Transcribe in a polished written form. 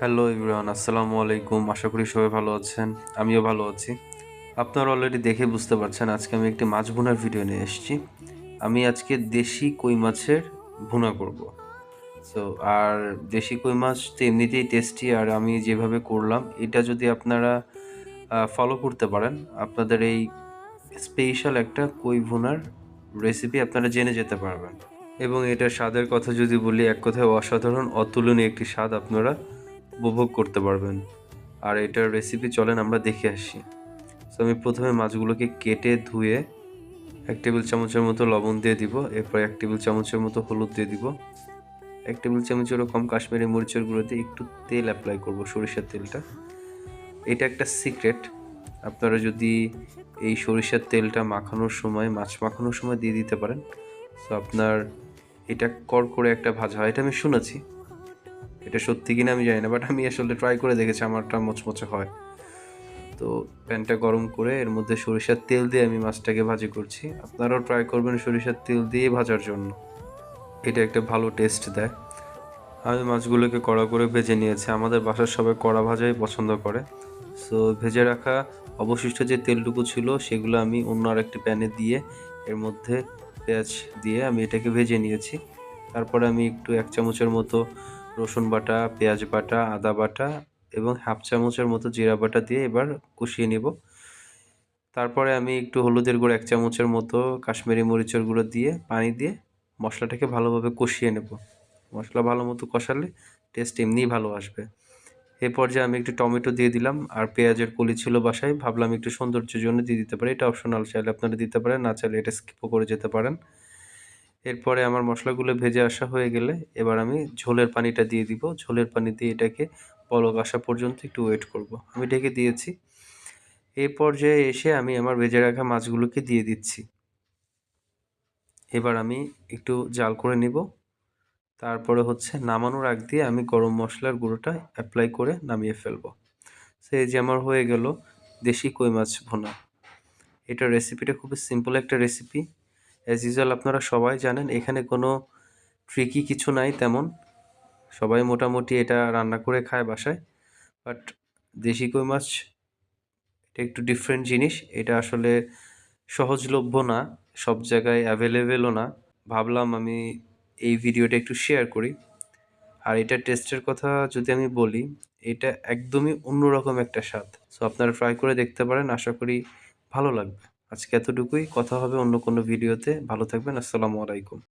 Hello everyone, আসসালামু আলাইকুম। আশা করি সবাই ভালো আছেন। আমিও ভালো আছি। আপনারা অলরেডি দেখে বুঝতে পারছেন আজকে আমি একটি মাছ ভুনার ভিডিও নিয়ে এসেছি। আমি আজকে দেশি কই মাছের ভুনা করব। সো আর দেশি কই মাছ তো এমনিতেই টেস্টি, আর আমি যেভাবে করলাম এটা যদি আপনারা ফলো করতে পারেন, আপনাদের এই স্পেশাল একটা কই ভুনার রেসিপি আপনারা জেনে যেতে পারবেন। এবং এটার স্বাদের কথা যদি বলি, এক কথায় অসাধারণ, অতুলনীয় একটি স্বাদ আপনারা উপভোগ করতে পারবেন। আর এটার রেসিপি চলেন আমরা দেখে আসি। সো আমি প্রথমে মাছগুলোকে কেটে ধুয়ে 1 টেবিল চামচের মতো লবণ দিয়ে দিব, এরপর 1 টেবিল চামচের মতো হলুদ দিয়ে দিব, 1 টেবিল চামচেরও কম কাশ্মীরি মরিচের গুঁড়ো দিয়ে একটু তেল অ্যাপ্লাই করব, সরিষার তেলটা। এটা একটা সিক্রেট, আপনারা যদি এই সরিষার তেলটা মাখানোর সময়, মাছ মাখানোর সময় দিয়ে দিতে পারেন, সো আপনার এটা কড়কড়ে একটা ভাজা হয়। এটা আমি শুনেছি, এটা সত্যি কিনা আমি জানি না, বাট আমি আসলে ট্রাই করে দেখেছি, আমারটা মচমচে হয়। তো প্যানটা গরম করে এর মধ্যে সরিষার তেল দিয়ে আমি মাছটাকে ভাজি করছি। আপনারাও ট্রাই করবেন সরিষার তেল দিয়ে ভাজার জন্য, এটা একটা ভালো টেস্ট দেয়। আমি মাছগুলোকে কড়া করে ভেজে নিয়েছি। আমাদের বাসার সবাই কড়া ভাজাই পছন্দ করে। সো ভেজে রাখা অবশিষ্ট যে তেলটুকু ছিল সেগুলো আমি অন্য আরেকটি প্যানে দিয়ে এর মধ্যে পেঁয়াজ দিয়ে আমি এটাকে ভেজে নিয়েছি। তারপরে আমি একটু 1 চামচের মতো রসুন বাটা, পেঁয়াজ বাটা, আদা বাটা এবং 1/2 চামচের মতো জিরা বাটা দিয়ে এবার কষিয়ে নেব। তারপরে আমি একটু হলুদের গুঁড়ো 1 চামচের মতো, কাশ্মীরি মরিচের গুঁড়ো দিয়ে পানি দিয়ে মশলাটাকে ভালোভাবে কষিয়ে নেব। মশলা ভালো মতো কষালে টেস্ট এমনিই ভালো আসবে। এ পর্যায়ে আমি একটু টমেটো দিয়ে দিলাম, আর পেঁয়াজের কলি ছিল বাসায়, ভাবলাম একটু সৌন্দর্যের জন্য দিয়ে দিতে পারি। এটা অপশনাল, চাইলে আপনারা দিতে পারেন, না চাইলে এটা স্কিপও করে যেতে পারেন। এরপরে আমার মশলাগুলো ভেজে আসা হয়ে গেলে এবার আমি ঝোলের পানিটা দিয়ে দিব। ঝোলের পানি দিয়ে এটাকে বলক আসা পর্যন্ত একটু ওয়েট করব। আমি ঢেকে দিয়েছি। এই পর্যায়ে এসে আমি আমার ভেজে রাখা মাছগুলোকে দিয়ে দিচ্ছি। এবার আমি একটু জাল করে নিব। তারপরে হচ্ছে নামানোর আগ দিয়ে আমি গরম মশলার গুঁড়োটা অ্যাপ্লাই করে নামিয়ে ফেলবো। সো এই যে আমার হয়ে গেল দেশি কই মাছ ভুনা। এটার রেসিপিটা খুবই সিম্পল একটা রেসিপি। অ্যাজ ইউজুয়াল আপনারা সবাই জানেন, এখানে কোনো ট্রিকি কিছু নাই তেমন। সবাই মোটামুটি এটা রান্না করে খায় বাসায়। বাট দেশি কই মাছ এটা একটু ডিফারেন্ট জিনিস। এটা আসলে সহজলভ্য না, সব জায়গায় অ্যাভেলেবেলও না। ভাবলাম আমি এই ভিডিওটা একটু শেয়ার করি। আর এটার টেস্টের কথা যদি আমি বলি, এটা একদমই অন্যরকম একটা স্বাদ। সো আপনারা ট্রাই করে দেখতে পারেন, আশা করি ভালো লাগবে। আজকে এতটুকুই, কথা হবে অন্য কোনো ভিডিওতে। ভালো থাকবেন, আসসালামু আলাইকুম।